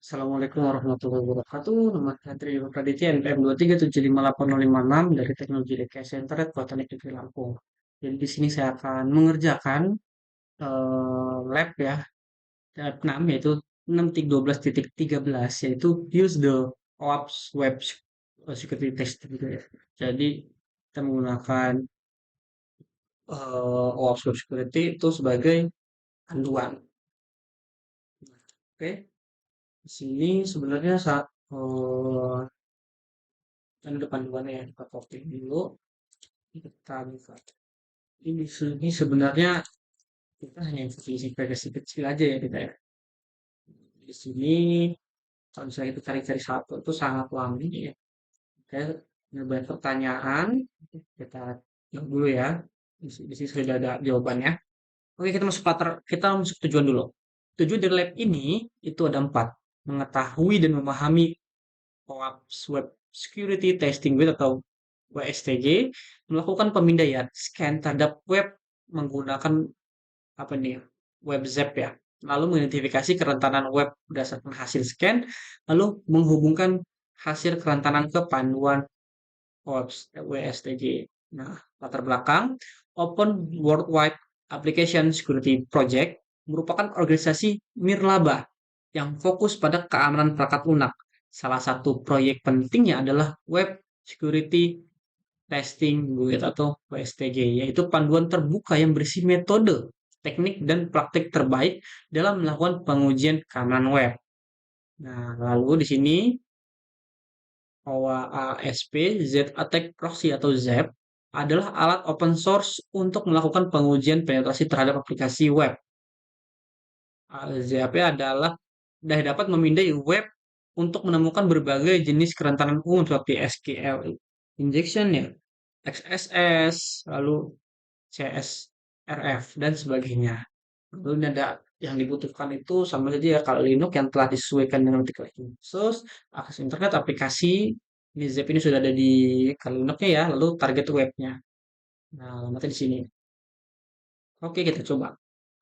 Assalamualaikum warahmatullahi wabarakatuh. Nama saya Tri Praditya, NPM 23758056 dari Teknologi DKI Center Teknik Negeri Lampung. Jadi di sini saya akan mengerjakan lab ya, lab 6 yaitu 6.12.13 yaitu use the OAuth Web Security Test gitu ya. Jadi kita menggunakan OAuth Web Security itu sebagai panduan. Oke, di sini sebenarnya saat kan ada panduannya ya, kita copy dulu, kita buka. Ini di sini sebenarnya kita hanya isi versi kecil aja ya kita ya. Di sini kalau misalnya kita cari-cari satu itu sangat lama ya. Kita nyoba pertanyaan, kita jawab dulu ya. Di sini sudah ada jawabannya. Oke, kita masuk tujuan dulu. Tujuan dari lab ini itu ada 4. Mengetahui dan memahami OAuth Web Security Testing With atau WSTG, melakukan pemindaian scan terhadap web menggunakan apa nih, web zap ya. Lalu mengidentifikasi kerentanan web berdasarkan hasil scan, lalu menghubungkan hasil kerentanan ke panduan WSTG. Nah, latar belakang Open Worldwide Application Security Project merupakan organisasi nirlaba yang fokus pada keamanan perangkat lunak. Salah satu proyek pentingnya adalah Web Security Testing Guide atau WSTG, yaitu panduan terbuka yang berisi metode, teknik, dan praktik terbaik dalam melakukan pengujian keamanan web. Nah, lalu di sini OWASP Z Attack Proxy atau ZAP adalah alat open source untuk melakukan pengujian penetrasi terhadap aplikasi web. ZAP adalah dapat memindai web untuk menemukan berbagai jenis kerentanan umum seperti SQL injection ya, XSS, lalu CSRF dan sebagainya. Lalu ini ada yang dibutuhkan itu sama saja ya kalau Linux yang telah disesuaikan dengan titik khusus, akses internet, aplikasi, ini zip ini sudah ada di kalau Linux-nya ya, lalu target webnya. Nah, alamatnya di sini. Oke, kita coba.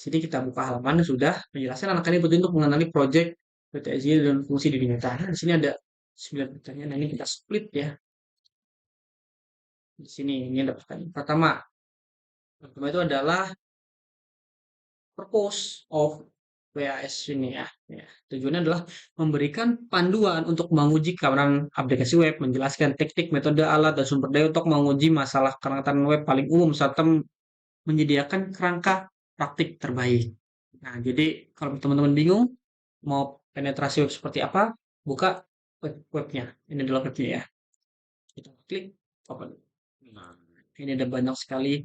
Sini kita buka halaman sudah menjelaskan anak ini penting untuk mengenali project PTSG dan fungsi di dunia nyata. Nah, di sini ada 9 pertanyaan. Nah, ini kita split ya. Di sini ini ada pertanyaan. Pertama itu adalah purpose of WAS ini ya. Tujuannya adalah memberikan panduan untuk menguji keamanan aplikasi web, menjelaskan teknik, metode, alat, dan sumber daya untuk menguji masalah kerangka web paling umum, serta menyediakan kerangka praktik terbaik. Nah, jadi kalau teman-teman bingung mau penetrasi web seperti apa, buka webnya. Ini adalah webnya ya. Kita klik open. Nah, ini ada banyak sekali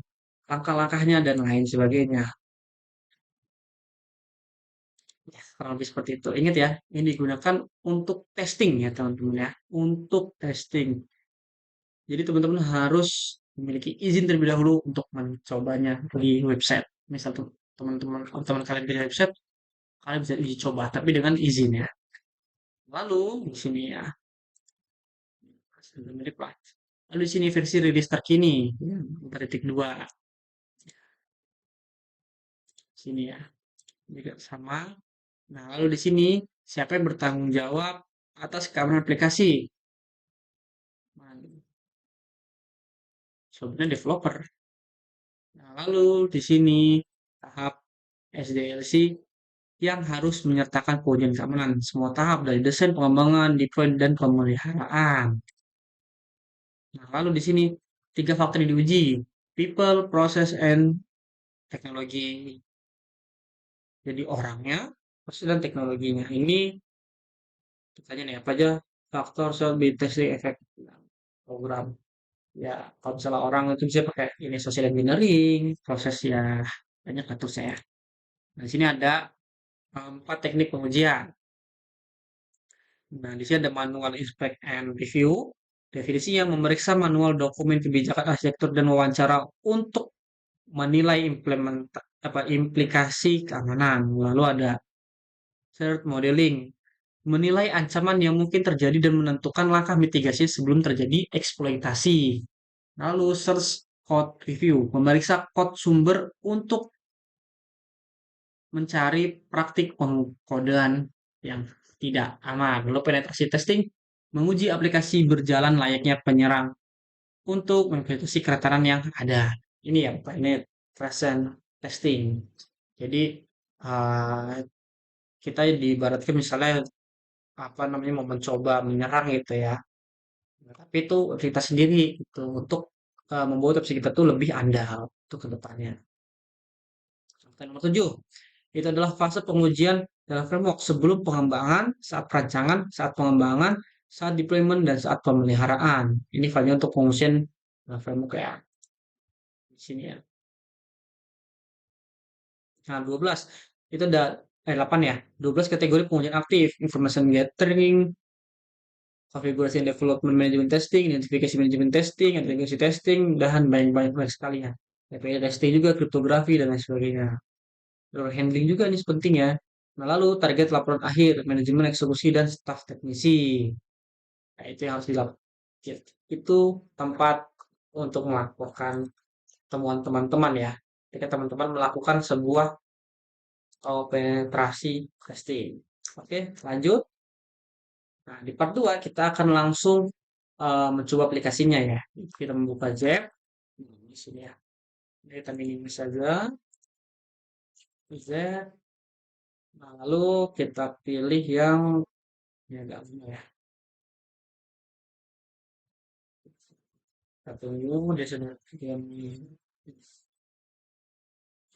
langkah-langkahnya dan lain sebagainya. Ya, kurang lebih seperti itu. Ingat ya, ini digunakan untuk testing ya teman-teman ya. Untuk testing. Jadi teman-teman harus memiliki izin terlebih dahulu untuk mencobanya di website. Misal tuh teman-teman kalian di website, kalian bisa uji coba, tapi dengan izin ya. Lalu di sini ya, mirip lah. Lalu di sini versi rilis terkini, ya, 4.2. Sini ya, juga sama. Nah, lalu di sini siapa yang bertanggung jawab atas keamanan aplikasi? Nah, sebenarnya developer. Nah, lalu di sini tahap SDLC yang harus menyertakan pengujian keamanan semua tahap dari desain, pengembangan, deploy, dan pemeliharaan. Nah, lalu di sini 3 faktor yang diuji, people, process, and teknologi. Jadi orangnya, proses dan teknologinya. Ini pertanyaan nih apa aja faktor shall be testing effect program. Ya, kalau misalnya orang itu bisa pakai ini social engineering, proses ya banyak atur saya. Nah, di sini ada 4 teknik pengujian. Nah, di sini ada manual inspect and review. Definisinya memeriksa manual dokumen kebijakan arsitektur dan wawancara untuk menilai implikasi keamanan. Lalu ada threat modeling, menilai ancaman yang mungkin terjadi dan menentukan langkah mitigasi sebelum terjadi eksploitasi. Lalu search code review, memeriksa kode sumber untuk mencari praktik pengkodean yang Tidak aman. Lalu penetrasi testing menguji aplikasi berjalan layaknya penyerang untuk memverifikasi keterangan yang ada. Ini ya penetration testing. Jadi eh, kita diibaratkan misalnya apa namanya mau mencoba menyerang gitu ya. Nah, tapi itu kita sendiri gitu untuk membuat opsi kita tuh lebih andal untuk ke depannya. Fakta nomor 7, itu adalah fase pengujian dalam framework sebelum pengembangan, saat perancangan, saat pengembangan, saat deployment, dan saat pemeliharaan. Ini filenya untuk pengujian dalam framework ya. Di sini ya. Nah, 12 itu ada 8 ya. 12 kategori pengujian aktif, information gathering, konfigurasi and development management testing, identifikasi management testing, integrasi testing, dan banyak sekali ya. API testing juga, kriptografi, dan lain sebagainya. Error handling juga ini penting ya. Nah, lalu target laporan akhir, manajemen eksekusi, dan staf teknisi. Nah, itu yang harus dilakukan. Itu tempat untuk melakukan temuan teman-teman ya. Ketika teman-teman melakukan sebuah penetrasi testing. Oke, lanjut. Nah, di part 2 kita akan langsung mencoba aplikasinya ya. Kita membuka Zep. Di sini ya. Ini kita minimis saja. Zep. Nah, lalu kita pilih yang ini agak lama ya. Kita tunggu dia sudah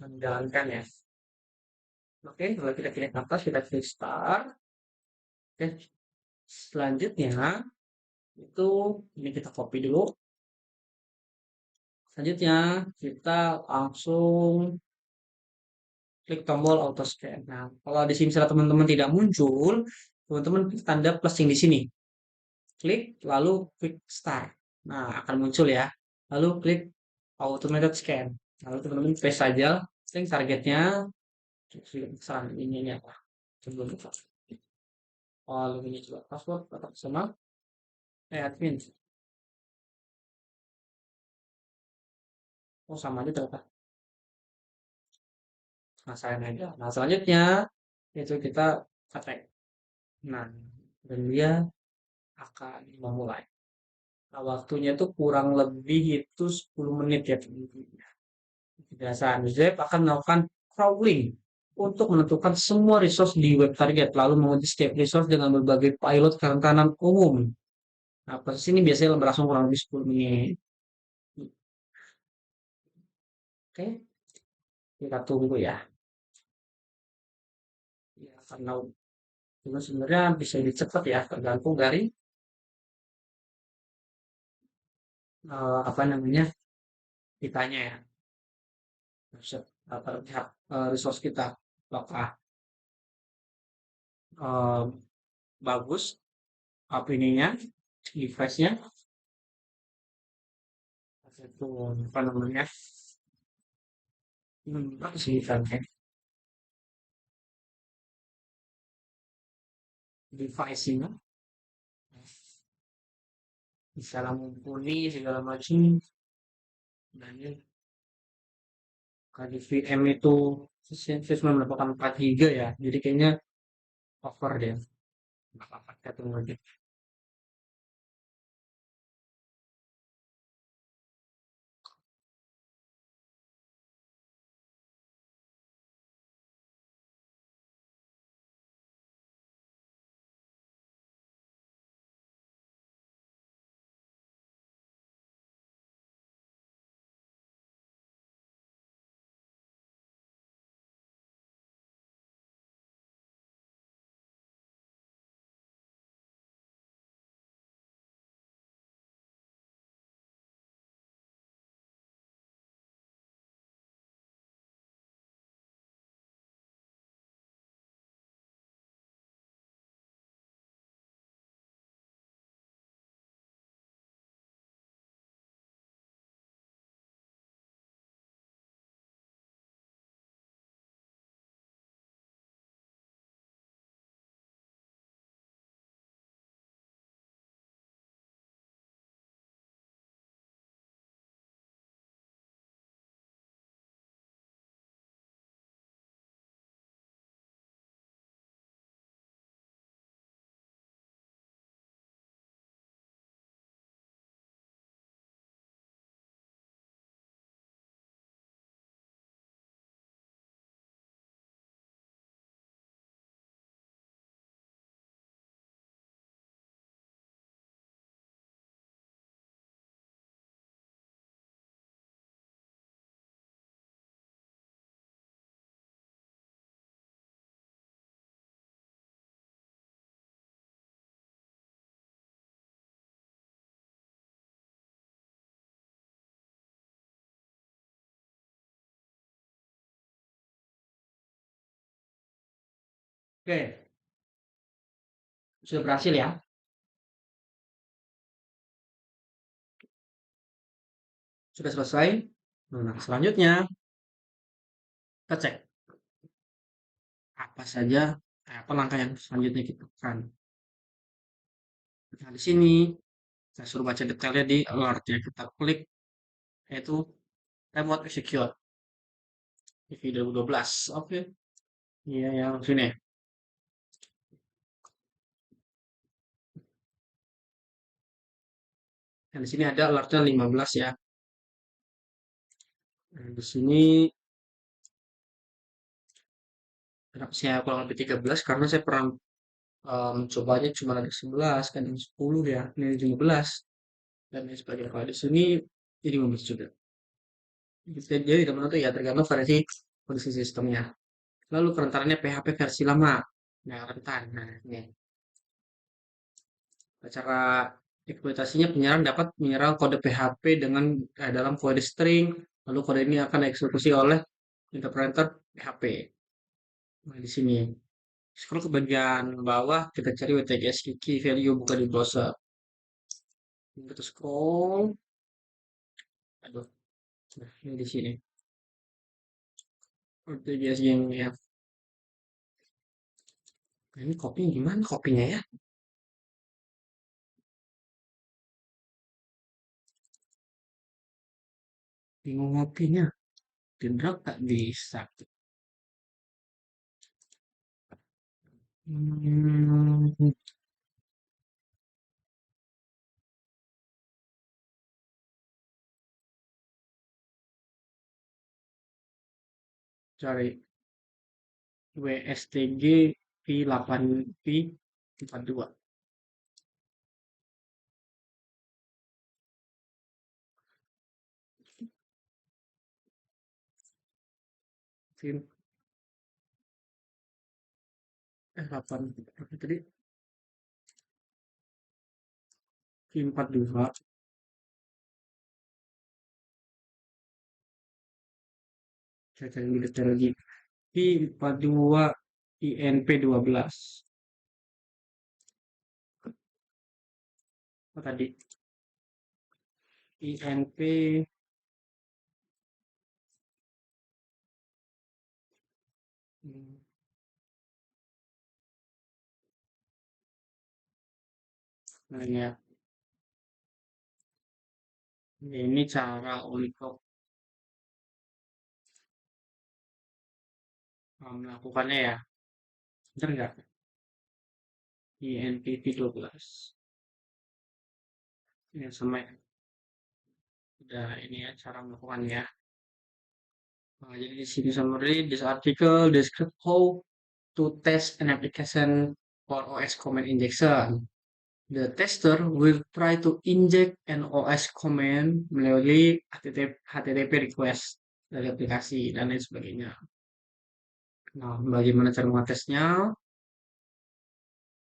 menjalankan ya. Oke, kalau kita pilih atas, kita pilih start. Oke, selanjutnya itu ini kita copy dulu. Selanjutnya kita langsung klik tombol auto scan. Nah, kalau di sini misalnya teman-teman tidak muncul, teman-teman klik tanda plus yang di sini. Klik, lalu klik start. Nah, akan muncul ya. Lalu klik automated scan. Lalu teman-teman paste saja link targetnya. Serang ini apa? Coba lupa. Oh, ini coba password atau sama admin. Oh, sama aja ternyata. Nah, saya aja. Nah, selanjutnya itu kita attack. Nah, dan dia akan memulai. Nah, waktunya itu kurang lebih itu 10 menit ya. Kebiasaan Zep akan melakukan crawling untuk menentukan semua resource di web target, lalu menguji setiap resource dengan berbagai pilot kerentanan umum. Nah, proses ini biasanya berlangsung kurang lebih 10 menit. Oke, kita tunggu ya. Ya, karena itu sebenarnya bisa dicepat ya, tergantung dari apa namanya kitanya ya. Terlihat resource kita apakah eh, bagus opininya, device-nya, itu apa namanya, bagus sih kan ya, device-nya bisa mumpuni segala macam dan ini kalau di VM itu saya cuma mendapatkan 4 GB ya, jadi kayaknya over deh, nggak apa-apa kita tunggu aja. Oke, sudah berhasil ya. Sudah selesai. Nah, selanjutnya kita cek apa saja, apa langkah yang selanjutnya kita lakukan. Nah, di sini saya suruh baca detailnya di alert ya. Kita klik yaitu remote execute di video 2012. Oke. Iya, yang sini. Dan di sini ada alertnya 15 ya. Nah, di sini kenapa saya kurang lebih 13 karena saya pernah mencobanya cuma ada 11 kan yang 10 ya, ini 15 dan lain sebagainya. Kalau di sini jadi 15 juga. Jadi tidak menentu ya tergantung versi kondisi sistemnya. Lalu kerentanannya PHP versi lama. Nah, rentan. Nah, ini cara eksploitasinya penyerang dapat menyerang kode PHP dengan dalam kode string, lalu kode ini akan dieksekusi oleh interpreter PHP. Nah, di sini. Scroll ke bagian bawah, kita cari WTGS key value buka di browser. Kita scroll. Aduh, nah ini di sini. WTGS yang ya. Nah, ini kopinya gimana kopinya ya? Bingung kopinya. Di drag tak bisa. Hmm, cari WSTG P8 P42. P P8 tadi P42. Saya cari dulu detail lagi. P42 INP12. Oh, tadi INP. hmm, Nah, ini ya. Ini cara untuk melakukannya ya. Bener nggak? INPP12. Ini sama ya. Udah ini ya cara melakukannya. Nah, jadi di sini summary, this article describe how to test an application for OS command injection. The tester will try to inject an OS command melalui HTTP request dari aplikasi dan lain sebagainya. Nah, bagaimana cara mengetesnya?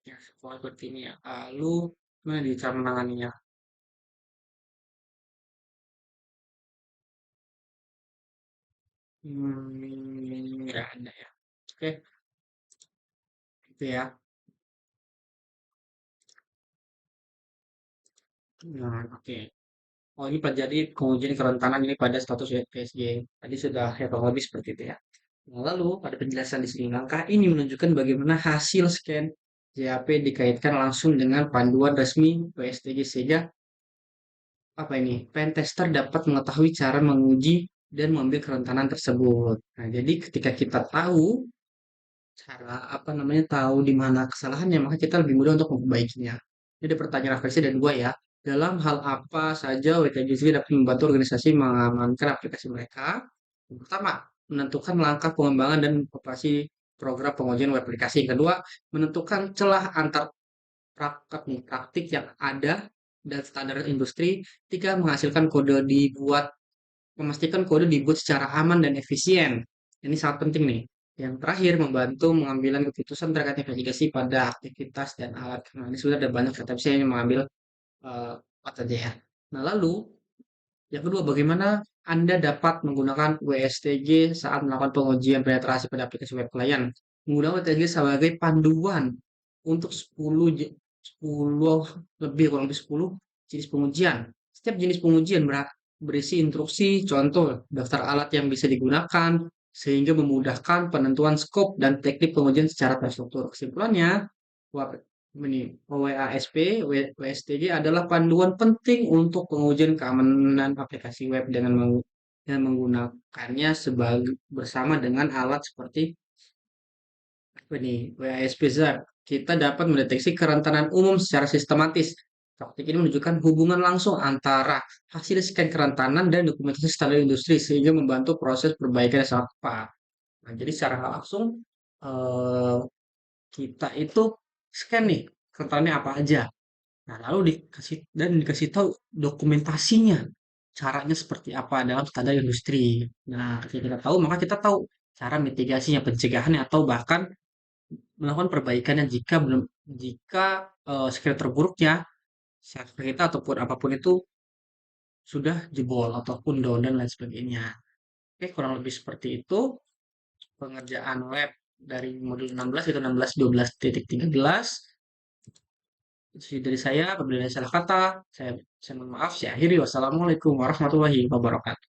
Ya, seperti ini ya. Lalu, gimana di cara menanganinya? Nggak ada ya. Oke, itu ya. Nah, oke. Oh, ini jadi pengujian kerentanan ini pada status PSG. Tadi sudah ya kurang lebih seperti itu ya. Nah, lalu pada penjelasan di sini, langkah ini menunjukkan bagaimana hasil scan JAP dikaitkan langsung dengan panduan resmi PSTG sehingga apa ini? Pentester dapat mengetahui cara menguji dan mengambil kerentanan tersebut. Nah, jadi ketika kita tahu cara apa namanya tahu di mana kesalahannya, maka kita lebih mudah untuk memperbaikinya. Jadi pertanyaan refleksi ada dua ya. Dalam hal apa saja WTGC dapat membantu organisasi mengamankan aplikasi mereka? Yang pertama, menentukan langkah pengembangan dan operasi program pengujian web aplikasi. Yang kedua, menentukan celah antar praktik yang ada dan standar industri. Tiga, menghasilkan kode dibuat memastikan kode dibuat secara aman dan efisien. Ini sangat penting nih. Yang terakhir, membantu mengambil keputusan terkait navigasi pada aktivitas dan alat. Nah, ini sudah ada banyak kata saya yang mengambil apa saja ya. Nah, lalu yang kedua, bagaimana Anda dapat menggunakan WSTG saat melakukan pengujian penetrasi pada aplikasi web klien? menggunakan metode sebagai panduan untuk 10 lebih kurang lebih 10 jenis pengujian. Setiap jenis pengujian berisi instruksi, contoh, daftar alat yang bisa digunakan, sehingga memudahkan penentuan skop dan teknik pengujian secara terstruktur. Kesimpulannya, WASP, WSTG adalah panduan penting untuk pengujian keamanan aplikasi web dengan menggunakannya bersama dengan alat seperti apa nih, WASP-ZAR. Kita dapat mendeteksi kerentanan umum secara sistematis. Praktik ini menunjukkan hubungan langsung antara hasil scan kerentanan dan dokumentasi standar industri sehingga membantu proses perbaikan yang sangat tepat. Nah, jadi secara nggak langsung eh, kita itu scan nih kerentanannya apa aja. Nah, lalu dikasih tahu dokumentasinya, caranya seperti apa dalam standar industri. Nah, ketika kita tahu, maka kita tahu cara mitigasinya, pencegahannya, atau bahkan melakukan perbaikannya jika sekiranya terburuknya server kita ataupun apapun itu sudah jebol ataupun down dan lain sebagainya. Oke, kurang lebih seperti itu pengerjaan web dari modul 16 itu 16.12.13. Itu dari saya, apabila ada salah kata, saya mohon maaf, saya akhiri. Wassalamualaikum warahmatullahi wabarakatuh.